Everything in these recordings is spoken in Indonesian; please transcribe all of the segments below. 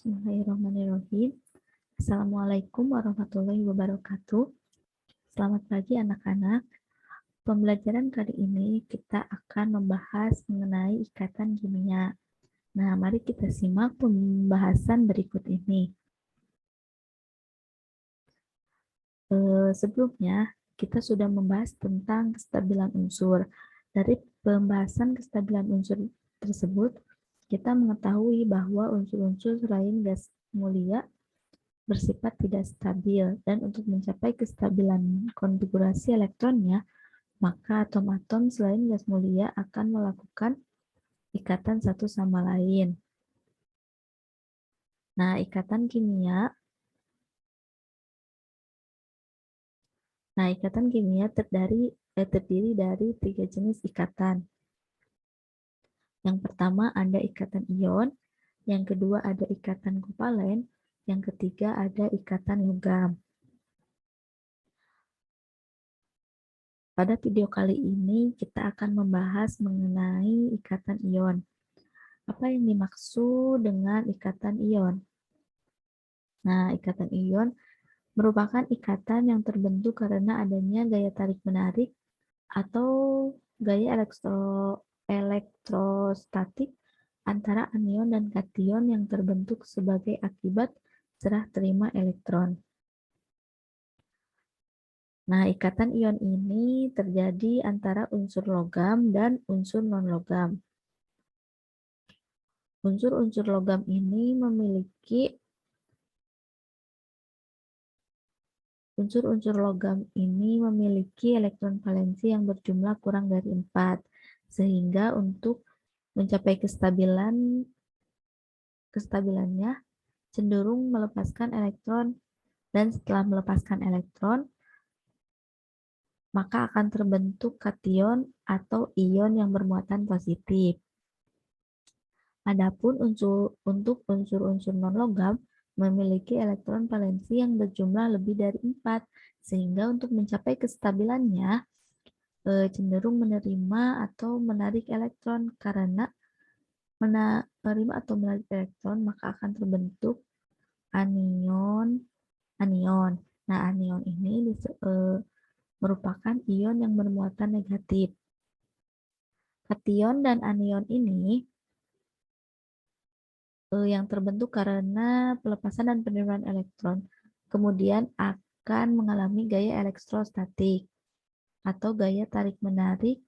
Bismillahirrahmanirrahim. Assalamualaikum warahmatullahi wabarakatuh. Selamat pagi anak-anak. Pembelajaran kali ini kita akan membahas mengenai ikatan kimia. Nah, mari kita simak pembahasan berikut ini. Sebelumnya, kita sudah membahas tentang kestabilan unsur. Dari pembahasan kestabilan unsur tersebut, kita mengetahui bahwa unsur-unsur selain gas mulia bersifat tidak stabil, dan untuk mencapai kestabilan konfigurasi elektronnya, maka atom-atom selain gas mulia akan melakukan ikatan satu sama lain. Nah, ikatan kimia terdiri dari 3 jenis ikatan. Yang pertama ada ikatan ion, yang kedua ada ikatan kovalen, yang ketiga ada ikatan logam. Pada video kali ini kita akan membahas mengenai ikatan ion. Apa yang dimaksud dengan ikatan ion? Nah, ikatan ion merupakan ikatan yang terbentuk karena adanya gaya tarik-menarik atau gaya elektrostatik antara anion dan kation yang terbentuk sebagai akibat serah terima elektron. Nah, ikatan ion ini terjadi antara unsur logam dan unsur non-logam. Unsur-unsur logam ini memiliki elektron valensi yang berjumlah kurang dari 4, sehingga untuk mencapai kestabilannya cenderung melepaskan elektron, dan setelah melepaskan elektron, maka akan terbentuk kation atau ion yang bermuatan positif. Adapun untuk unsur-unsur non-logam memiliki elektron valensi yang berjumlah lebih dari 4, sehingga untuk mencapai kestabilannya cenderung menerima atau menarik elektron. Karena menerima atau menarik elektron, maka akan terbentuk anion. Nah, anion ini merupakan ion yang bermuatan negatif. Kation dan anion ini yang terbentuk karena pelepasan dan penerimaan elektron, kemudian akan mengalami gaya elektrostatik atau gaya tarik-menarik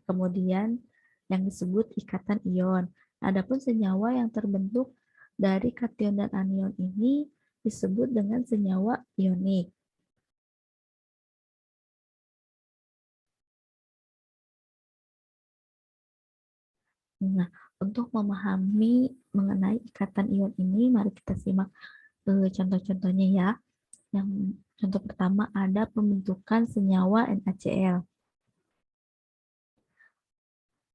kemudian yang disebut ikatan ion. Adapun senyawa yang terbentuk dari kation dan anion ini disebut dengan senyawa ionik. Nah, untuk memahami mengenai ikatan ion ini, mari kita simak contoh-contohnya ya. Yang contoh pertama ada pembentukan senyawa NaCl.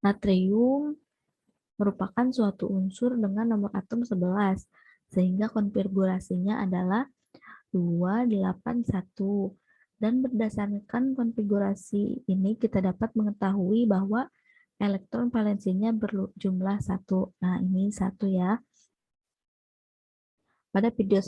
Natrium merupakan suatu unsur dengan nomor atom 11, sehingga konfigurasinya adalah 281. Dan berdasarkan konfigurasi ini kita dapat mengetahui bahwa elektron valensinya berjumlah 1. Nah, ini 1 ya. Pada video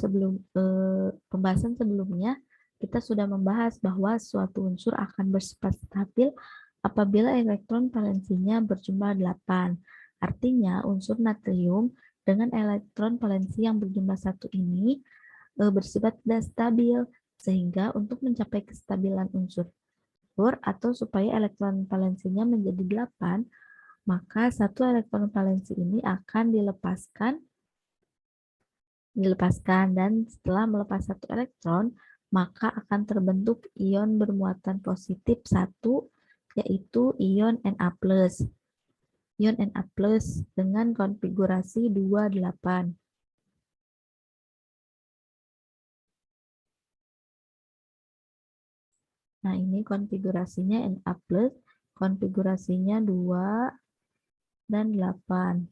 pembahasan sebelumnya, kita sudah membahas bahwa suatu unsur akan bersifat stabil apabila elektron valensinya berjumlah 8. Artinya, unsur natrium dengan elektron valensi yang berjumlah 1 ini bersifat tidak stabil, sehingga untuk mencapai kestabilan unsur atau supaya elektron valensinya menjadi 8, maka satu elektron valensi ini akan dilepaskan, dan setelah melepas satu elektron, maka akan terbentuk ion bermuatan positif 1, yaitu ion Na+. Ion Na+ dengan konfigurasi 28. Nah, ini konfigurasinya Na+, konfigurasinya 2 dan 8.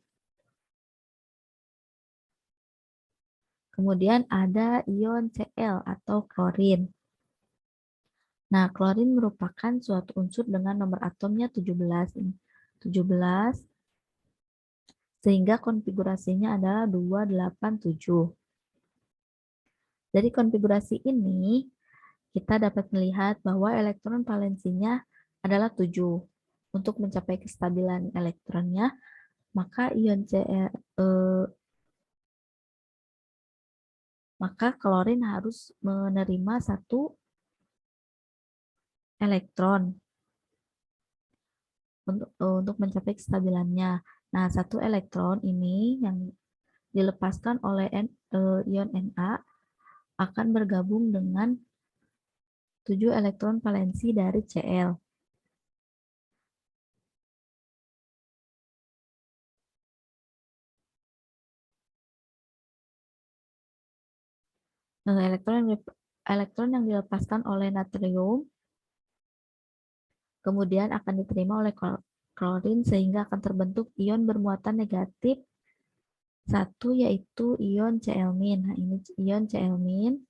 Kemudian ada ion Cl atau klorin. Nah, klorin merupakan suatu unsur dengan nomor atomnya 17. sehingga konfigurasinya adalah 287. Dari konfigurasi ini, kita dapat melihat bahwa elektron valensinya adalah 7. Untuk mencapai kestabilan elektronnya, maka maka klorin harus menerima 1 elektron untuk mencapai kestabilannya. Nah, 1 elektron ini yang dilepaskan oleh ion Na akan bergabung dengan 7 elektron valensi dari Cl. Nah, elektron yang dilepaskan oleh natrium kemudian akan diterima oleh klorin sehingga akan terbentuk ion bermuatan negatif 1 yaitu ion Cl-. Nah, ini ion Cl-.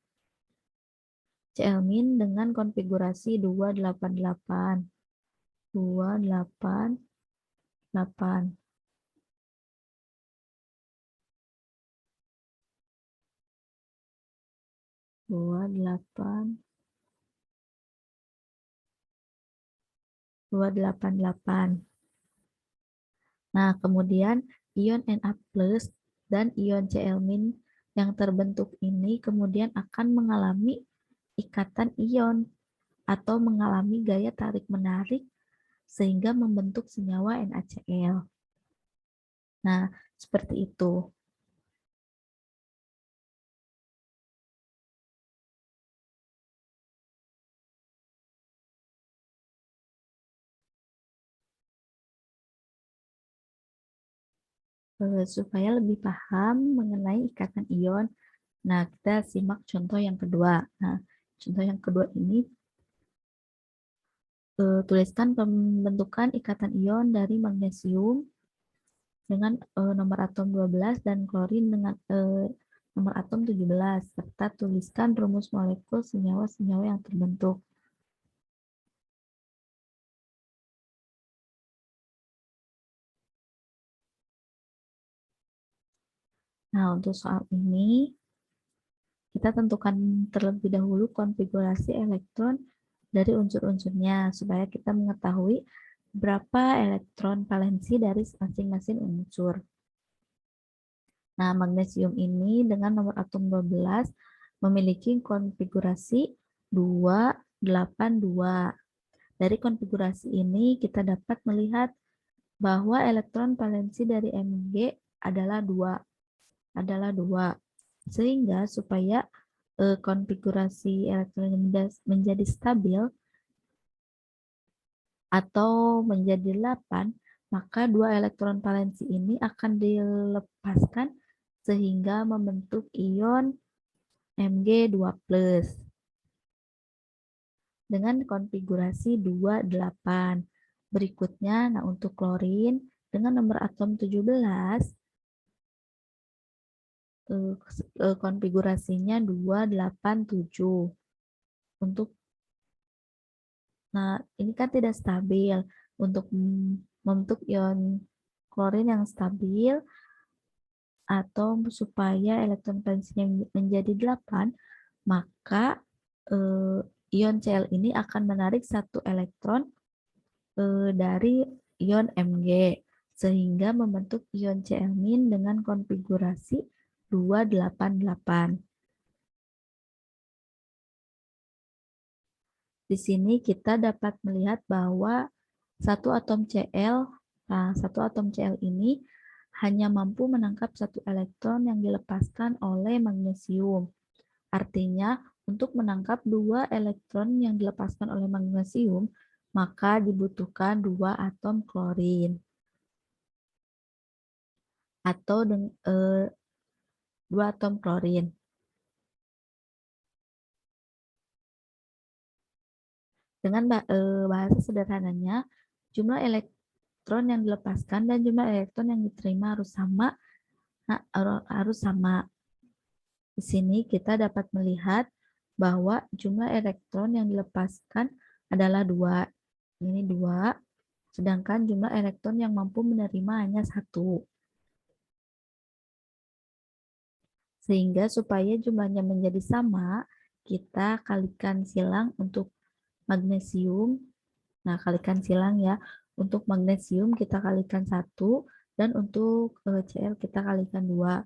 Cl- dengan konfigurasi 288. 288. 288. Nah, kemudian ion Na+ dan ion Cl- yang terbentuk ini kemudian akan mengalami ikatan ion atau mengalami gaya tarik-menarik sehingga membentuk senyawa NaCl. Nah, seperti itu. Supaya lebih paham mengenai ikatan ion, nah kita simak contoh yang kedua. Nah, contoh yang kedua ini tuliskan pembentukan ikatan ion dari magnesium dengan nomor atom 12 dan klorin dengan nomor atom 17, serta tuliskan rumus molekul senyawa-senyawa yang terbentuk. Nah, untuk soal ini, kita tentukan terlebih dahulu konfigurasi elektron dari unsur-unsurnya, supaya kita mengetahui berapa elektron valensi dari masing-masing unsur. Nah, magnesium ini dengan nomor atom 12 memiliki konfigurasi 282. Dari konfigurasi ini kita dapat melihat bahwa elektron valensi dari Mg adalah 2. Sehingga supaya konfigurasi elektron menjadi stabil atau menjadi 8, maka 2 elektron valensi ini akan dilepaskan sehingga membentuk ion Mg2+ dengan konfigurasi 28. Berikutnya, nah untuk klorin dengan nomor atom 17, konfigurasinya 287. Nah, ini kan tidak stabil. Untuk membentuk ion klorin yang stabil atau supaya elektron valensinya menjadi 8, maka ion Cl ini akan menarik 1 elektron dari ion Mg sehingga membentuk ion Cl- dengan konfigurasi 288. Di sini kita dapat melihat bahwa satu atom Cl ini hanya mampu menangkap 1 elektron yang dilepaskan oleh magnesium. Artinya, untuk menangkap 2 elektron yang dilepaskan oleh magnesium, maka dibutuhkan 2 atom klorin. Atau 2 atom klorin. Dengan bahasa sederhananya, jumlah elektron yang dilepaskan dan jumlah elektron yang diterima harus sama. Nah, harus sama. Di sini kita dapat melihat bahwa jumlah elektron yang dilepaskan adalah 2. Ini 2, sedangkan jumlah elektron yang mampu menerima hanya 1. Sehingga supaya jumlahnya menjadi sama, kita kalikan silang untuk magnesium. Nah, kalikan silang ya. Untuk magnesium kita kalikan 1 dan untuk Cl kita kalikan 2.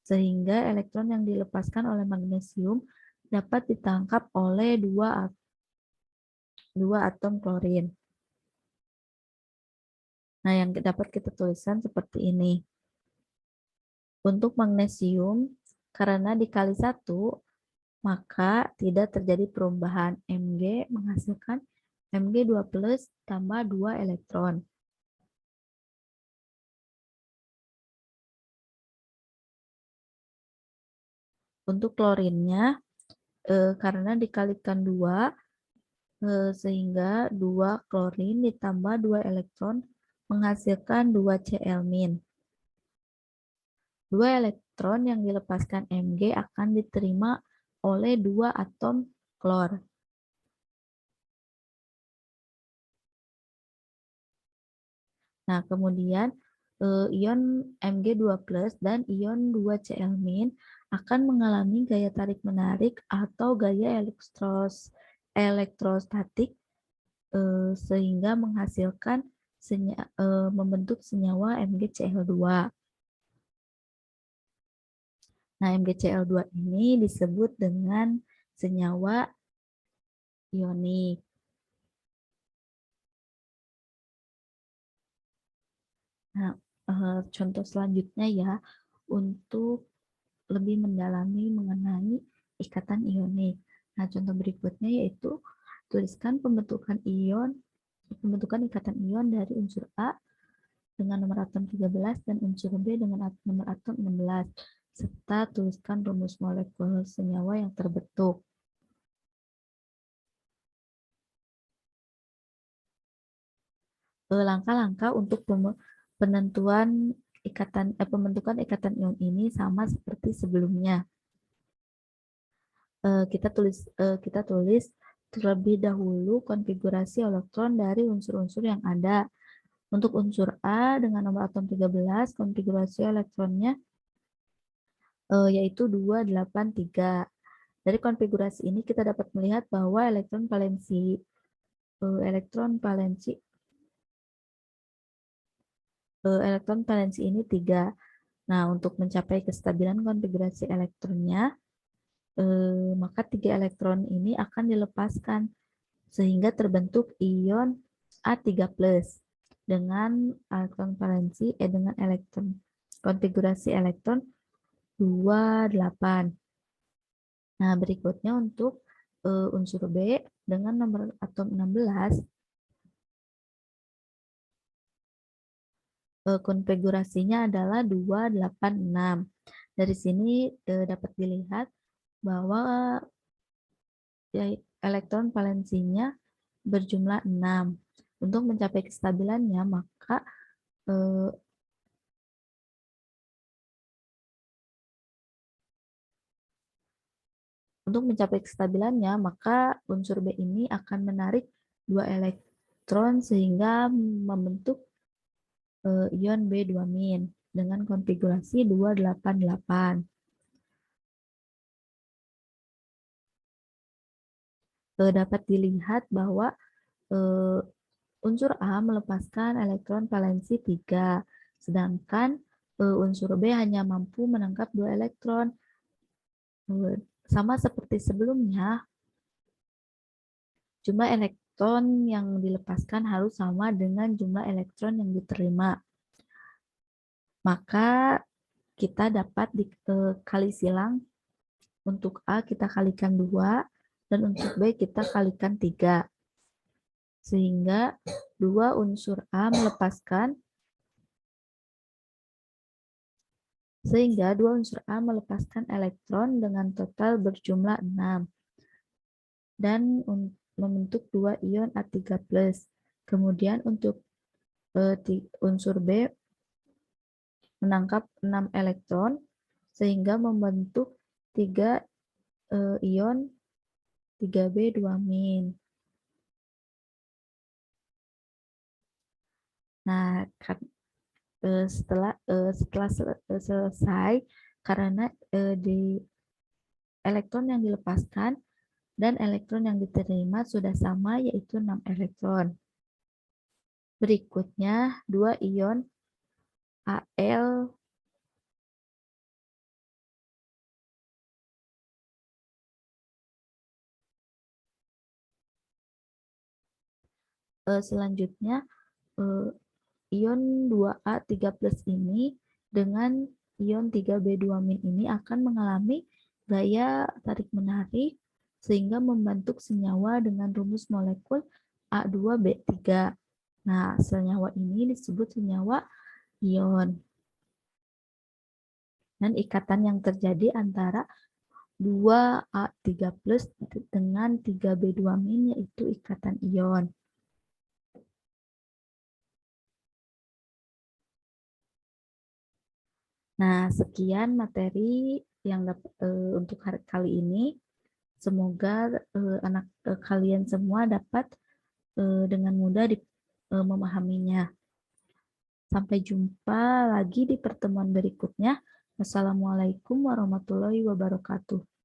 Sehingga elektron yang dilepaskan oleh magnesium dapat ditangkap oleh dua atom klorin. Nah, yang dapat kita tuliskan seperti ini. Untuk magnesium, karena dikali 1, maka tidak terjadi perubahan. Mg menghasilkan Mg2 plus tambah 2 elektron. Untuk klorinnya, karena dikalikan 2, sehingga 2 klorin ditambah 2 elektron menghasilkan 2 Cl-. 2 elektron yang dilepaskan Mg akan diterima oleh 2 atom klor. Nah, kemudian ion Mg2+ dan ion 2Cl- akan mengalami gaya tarik-menarik atau gaya elektrostatik sehingga menghasilkan membentuk senyawa MgCl2. Nah, MgCl2 ini disebut dengan senyawa ionik. Nah, contoh selanjutnya ya, untuk lebih mendalami mengenai ikatan ionik. Nah, contoh berikutnya yaitu tuliskan pembentukan ikatan ion dari unsur A dengan nomor atom 13 dan unsur B dengan nomor atom 16, serta tuliskan rumus molekul senyawa yang terbentuk. Langkah-langkah untuk pembentukan ikatan ion ini sama seperti sebelumnya. Kita tulis terlebih dahulu konfigurasi elektron dari unsur-unsur yang ada. Untuk unsur A dengan nomor atom 13, konfigurasi elektronnya yaitu 283. Dari konfigurasi ini kita dapat melihat bahwa elektron valensi ini 3. Nah, untuk mencapai kestabilan konfigurasi elektronnya, maka 3 elektron ini akan dilepaskan sehingga terbentuk ion A3+ dengan elektron konfigurasi elektron 28. Nah, berikutnya untuk unsur B dengan nomor atom 16, konfigurasinya adalah 286. Dari sini dapat dilihat bahwa elektron valensinya berjumlah 6. Untuk mencapai kestabilannya, maka unsur B ini akan menarik 2 elektron sehingga membentuk ion B2- dengan konfigurasi 288. Dapat dilihat bahwa unsur A melepaskan elektron valensi 3, sedangkan unsur B hanya mampu menangkap 2 elektron. Sama seperti sebelumnya, jumlah elektron yang dilepaskan harus sama dengan jumlah elektron yang diterima. Maka kita dapat dikali silang, untuk A kita kalikan 2 dan untuk B kita kalikan 3. Sehingga 2 unsur A melepaskan elektron dengan total berjumlah 6 dan membentuk 2 ion A3+. Kemudian untuk unsur B menangkap 6 elektron sehingga membentuk 3 ion 3B2-. Nah, setelah selesai karena di elektron yang dilepaskan dan elektron yang diterima sudah sama, yaitu 6 elektron. Berikutnya, 2 ion Al selanjutnya ion 2A3+ ini dengan ion 3B2- ini akan mengalami gaya tarik-menarik sehingga membentuk senyawa dengan rumus molekul A2B3. Nah, senyawa ini disebut senyawa ion. Dan ikatan yang terjadi antara 2A3+ dengan 3B2- yaitu ikatan ion. Nah, sekian materi yang untuk hari kali ini. Semoga kalian semua dapat dengan mudah memahaminya. Sampai jumpa lagi di pertemuan berikutnya. Wassalamualaikum warahmatullahi wabarakatuh.